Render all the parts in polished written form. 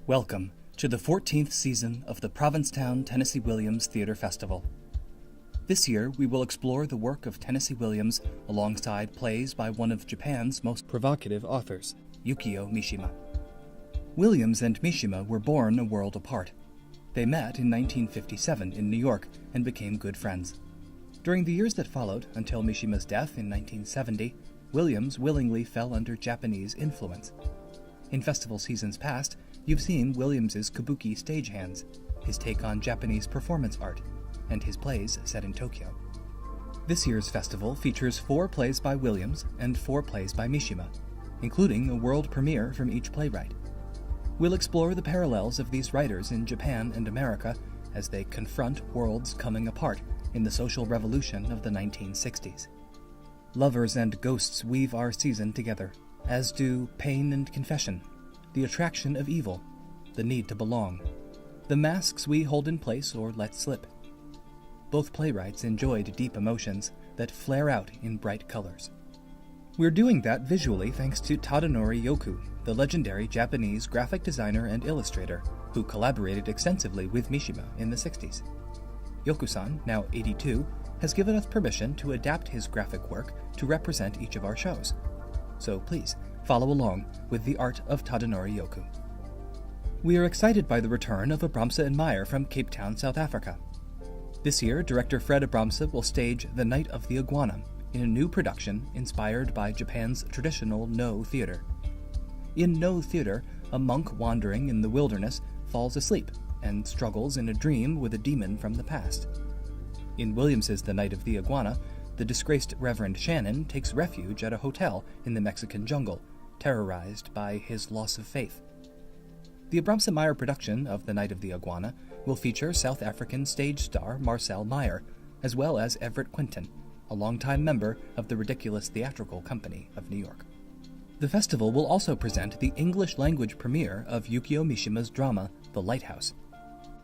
Welcome to the 14th season of the Provincetown Tennessee Williams Theater Festival. This year, we will explore the work of Tennessee Williams alongside plays by one of Japan's most provocative authors, Yukio Mishima. Williams and Mishima were born a world apart. They met in 1957 in New York and became good friends. During the years that followed, until Mishima's death in 1970, Williams willingly fell under Japanese influence. In festival seasons past, you've seen Williams's kabuki stagehands, his take on Japanese performance art, and his plays set in Tokyo. This year's festival features 4 plays by Williams and 4 plays by Mishima, including a world premiere from each playwright. We'll explore the parallels of these writers in Japan and America as they confront worlds coming apart in the social revolution of the 1960s. Lovers and ghosts weave our season together, as do pain and confession, the attraction of evil, the need to belong, the masks we hold in place or let slip. Both playwrights enjoyed deep emotions that flare out in bright colors. We're doing that visually thanks to Tadanori Yoku, the legendary Japanese graphic designer and illustrator who collaborated extensively with Mishima in the 60s. Yoku-san, now 82, has given us permission to adapt his graphic work to represent each of our shows. So please, follow along with the art of Tadanori Yoku. We are excited by the return of Abramsa and Meyer from Cape Town, South Africa. This year, director Fred Abramsa will stage The Night of the Iguana in a new production inspired by Japan's traditional No theater. In No theater, a monk wandering in the wilderness falls asleep and struggles in a dream with a demon from the past. In Williams's The Night of the Iguana, the disgraced Reverend Shannon takes refuge at a hotel in the Mexican jungle, terrorized by his loss of faith. The Abramsa-Meyer production of The Night of the Iguana will feature South African stage star Marcel Meyer, as well as Everett Quinton, a longtime member of the Ridiculous Theatrical Company of New York. The festival will also present the English-language premiere of Yukio Mishima's drama, The Lighthouse.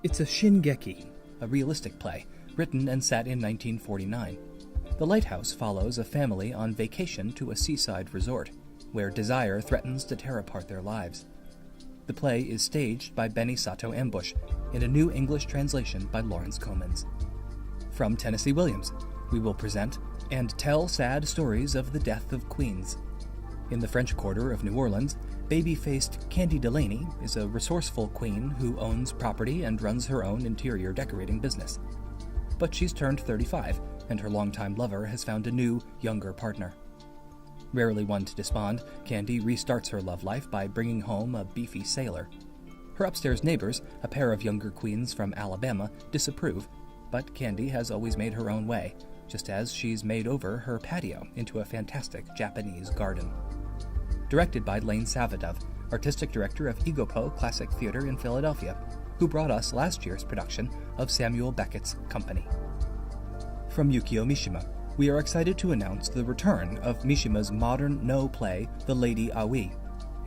It's a shingeki, a realistic play, written and set in 1949. The Lighthouse follows a family on vacation to a seaside resort, where desire threatens to tear apart their lives. The play is staged by Benny Sato Ambush in a new English translation by Lawrence Comins. From Tennessee Williams, we will present and tell sad stories of the death of queens. In the French Quarter of New Orleans, baby-faced Candy Delaney is a resourceful queen who owns property and runs her own interior decorating business. But she's turned 35, and her longtime lover has found a new, younger partner. Rarely one to despond, Candy restarts her love life by bringing home a beefy sailor. Her upstairs neighbors, a pair of younger queens from Alabama, disapprove, but Candy has always made her own way, just as she's made over her patio into a fantastic Japanese garden. Directed by Lane Savadov, artistic director of Egopo Classic Theater in Philadelphia, who brought us last year's production of Samuel Beckett's Company. From Yukio Mishima, we are excited to announce the return of Mishima's modern No play, The Lady Aoi,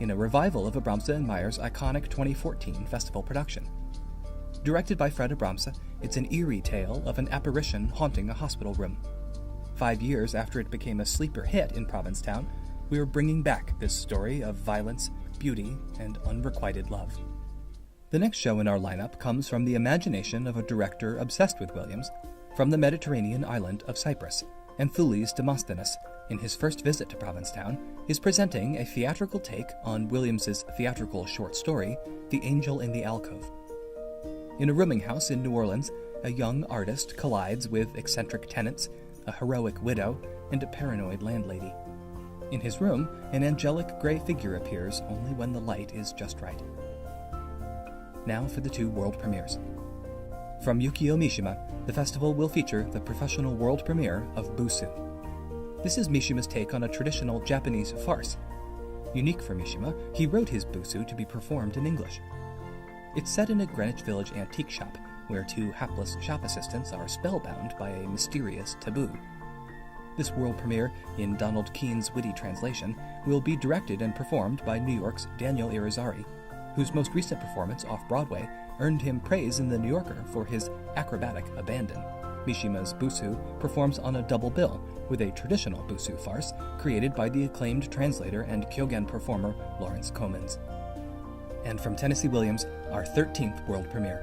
in a revival of Abramsa and Meyer's iconic 2014 festival production. Directed by Fred Abramsa, it's an eerie tale of an apparition haunting a hospital room. 5 years after it became a sleeper hit in Provincetown, we are bringing back this story of violence, beauty, and unrequited love. The next show in our lineup comes from the imagination of a director obsessed with Williams, from the Mediterranean island of Cyprus, Anthoulis Demosthenes, in his first visit to Provincetown, is presenting a theatrical take on Williams's theatrical short story, The Angel in the Alcove. In a rooming house in New Orleans, a young artist collides with eccentric tenants, a heroic widow, and a paranoid landlady. In his room, an angelic gray figure appears only when the light is just right. Now for the 2 world premieres. From Yukio Mishima, the festival will feature the professional world premiere of Busu. This is Mishima's take on a traditional Japanese farce. Unique for Mishima, he wrote his Busu to be performed in English. It's set in a Greenwich Village antique shop, where 2 hapless shop assistants are spellbound by a mysterious taboo. This world premiere, in Donald Keene's witty translation, will be directed and performed by New York's Daniel Irizarry, whose most recent performance off-Broadway earned him praise in The New Yorker for his acrobatic abandon. Mishima's Busu performs on a double bill with a traditional Busu farce created by the acclaimed translator and Kyogen performer Lawrence Comins. and from Tennessee Williams, our 13th world premiere.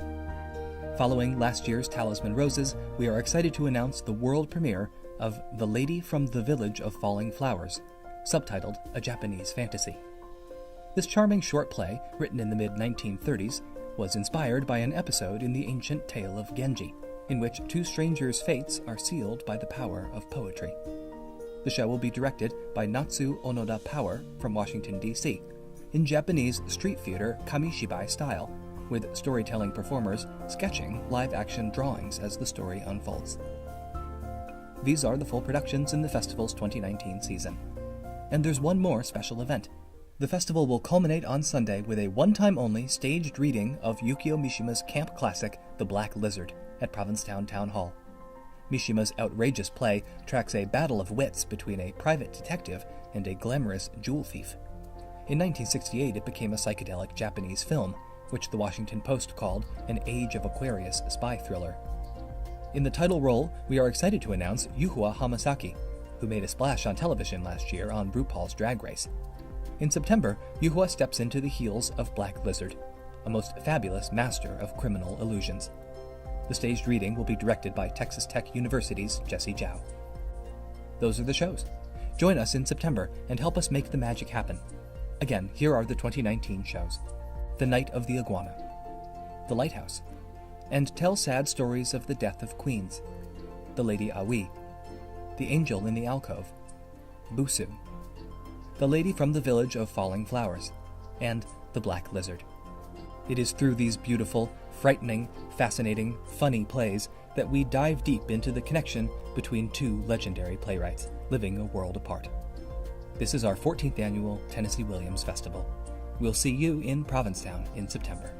Following last year's Talisman Roses, we are excited to announce the world premiere of The Lady from the Village of Falling Flowers, subtitled A Japanese Fantasy. This charming short play, written in the mid-1930s, was inspired by an episode in the ancient tale of Genji, in which two strangers' fates are sealed by the power of poetry. The show will be directed by Natsu Onoda Power from Washington, D.C., in Japanese street theater kamishibai style, with storytelling performers sketching live-action drawings as the story unfolds. These are the full productions in the festival's 2019 season. And there's one more special event. The festival will culminate on Sunday with a one-time-only staged reading of Yukio Mishima's camp classic, The Black Lizard, at Provincetown Town Hall. Mishima's outrageous play tracks a battle of wits between a private detective and a glamorous jewel thief. In 1968, it became a psychedelic Japanese film, which the Washington Post called an Age of Aquarius spy thriller. In the title role, we are excited to announce Yuhua Hamasaki, who made a splash on television last year on RuPaul's Drag Race. In September, Yuhua steps into the heels of Black Lizard, a most fabulous master of criminal illusions. The staged reading will be directed by Texas Tech University's Jessie Zhao. Those are the shows. Join us in September and help us make the magic happen. Again, here are the 2019 shows. The Night of the Iguana, The Lighthouse, and Tell Sad Stories of the Death of Queens, The Lady Aoi, The Angel in the Alcove, Busu, The Lady from the Village of Falling Flowers, and The Black Lizard. It is through these beautiful, frightening, fascinating, funny plays that we dive deep into the connection between two legendary playwrights living a world apart. This is our 14th annual Tennessee Williams Festival. We'll see you in Provincetown in September.